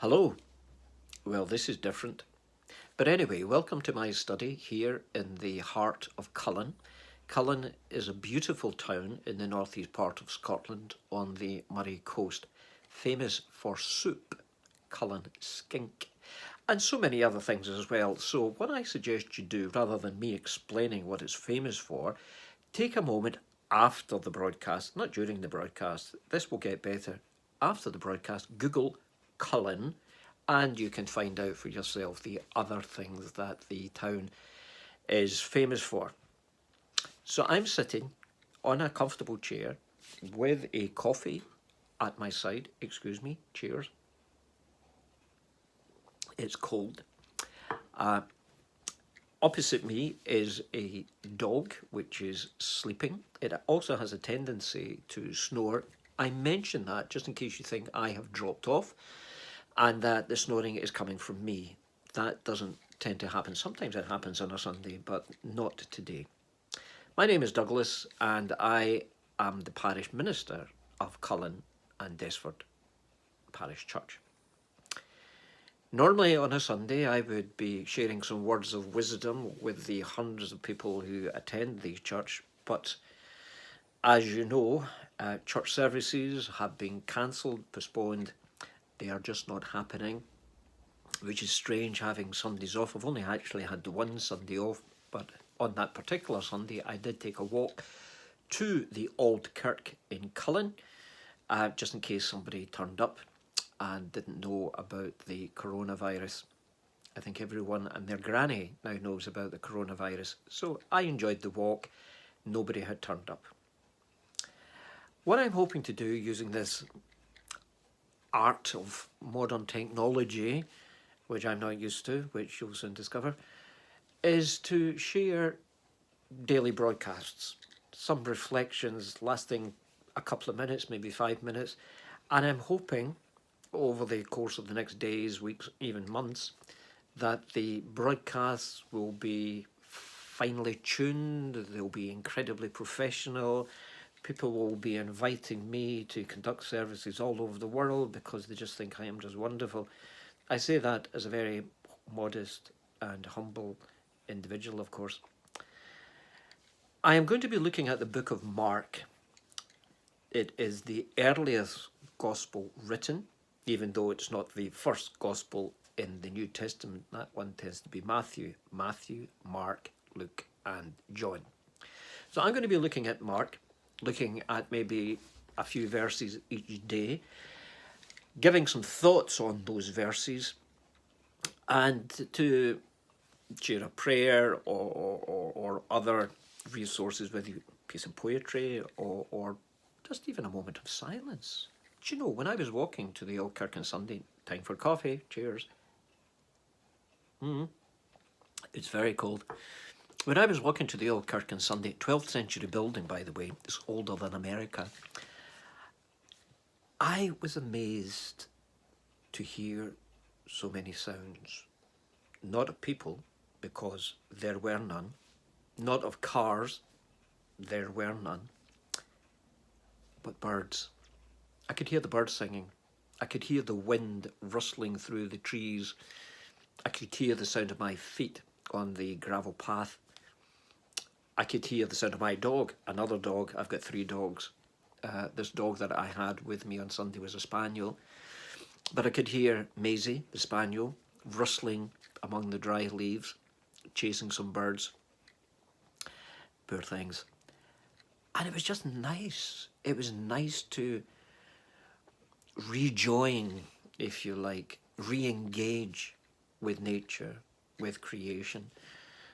Hello. Well, this is different. But anyway, welcome to my study here in the heart of Cullen. Cullen is a beautiful town in the northeast part of Scotland on the Moray coast, famous for soup, Cullen skink, and so many other things as well. So what I suggest you do, rather than me explaining what it's famous for, take a moment after the broadcast, not during the broadcast, this will get better. After the broadcast, Google Cullen, and you can find out for yourself the other things that the town is famous for. So I'm sitting on a comfortable chair with a coffee at my side. Excuse me, cheers. It's cold. Opposite me is a dog which is sleeping. It also has a tendency to snore. I mention that just in case you think I have dropped off and that the snoring is coming from me. That doesn't tend to happen. Sometimes it happens on a Sunday, but not today. My name is Douglas and I am the parish minister of Cullen and Deskford Parish Church. Normally on a Sunday I would be sharing some words of wisdom with the hundreds of people who attend the church, but as you know, church services have been cancelled, postponed. They are just not happening, which is strange having Sundays off. I've only actually had the one Sunday off, but on that particular Sunday I did take a walk to the old kirk in Cullen, just in case somebody turned up and didn't know about the coronavirus. I think everyone and their granny now knows about the coronavirus. So I enjoyed the walk. Nobody had turned up. What I'm hoping to do using this art of modern technology, which I'm not used to, which you'll soon discover, is to share daily broadcasts, some reflections lasting a couple of minutes, maybe 5 minutes, and I'm hoping over the course of the next days, weeks, even months, that the broadcasts will be finely tuned, they'll be incredibly professional. People will be inviting me to conduct services all over the world because they just think I am just wonderful. I say that as a very modest and humble individual, of course. I am going to be looking at the book of Mark. It is the earliest gospel written, even though it's not the first gospel in the New Testament. That one tends to be Matthew, Mark, Luke, and John. So I'm going to be looking at Mark, looking at maybe a few verses each day, giving some thoughts on those verses, and to share a prayer or other resources with you, a piece of poetry or just even a moment of silence. Do you know, when I was walking to the old kirk on Sunday, time for coffee, cheers. It's very cold. When I was walking to the old kirk on Sunday, 12th century building, by the way, it's older than America, I was amazed to hear so many sounds. Not of people, because there were none. Not of cars, there were none. But birds. I could hear the birds singing. I could hear the wind rustling through the trees. I could hear the sound of my feet on the gravel path. I could hear the sound of my dog, another dog. I've got 3 dogs. This dog that I had with me on Sunday was a spaniel. But I could hear Maisie, the spaniel, rustling among the dry leaves, chasing some birds. Poor things. And it was just nice. It was nice to rejoin, if you like, re-engage with nature, with creation.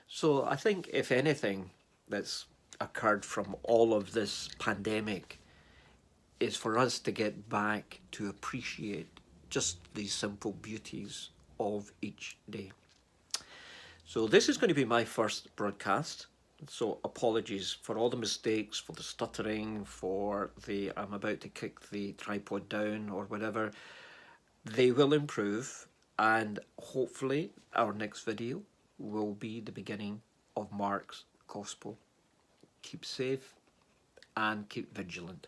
So I think, if anything that's occurred from all of this pandemic is for us to get back to appreciate just these simple beauties of each day. So this is going to be my first broadcast. So apologies for all the mistakes, for the stuttering, for the I'm about to kick the tripod down or whatever. They will improve, and hopefully our next video will be the beginning of Mark's Gospel. Keep safe and keep vigilant.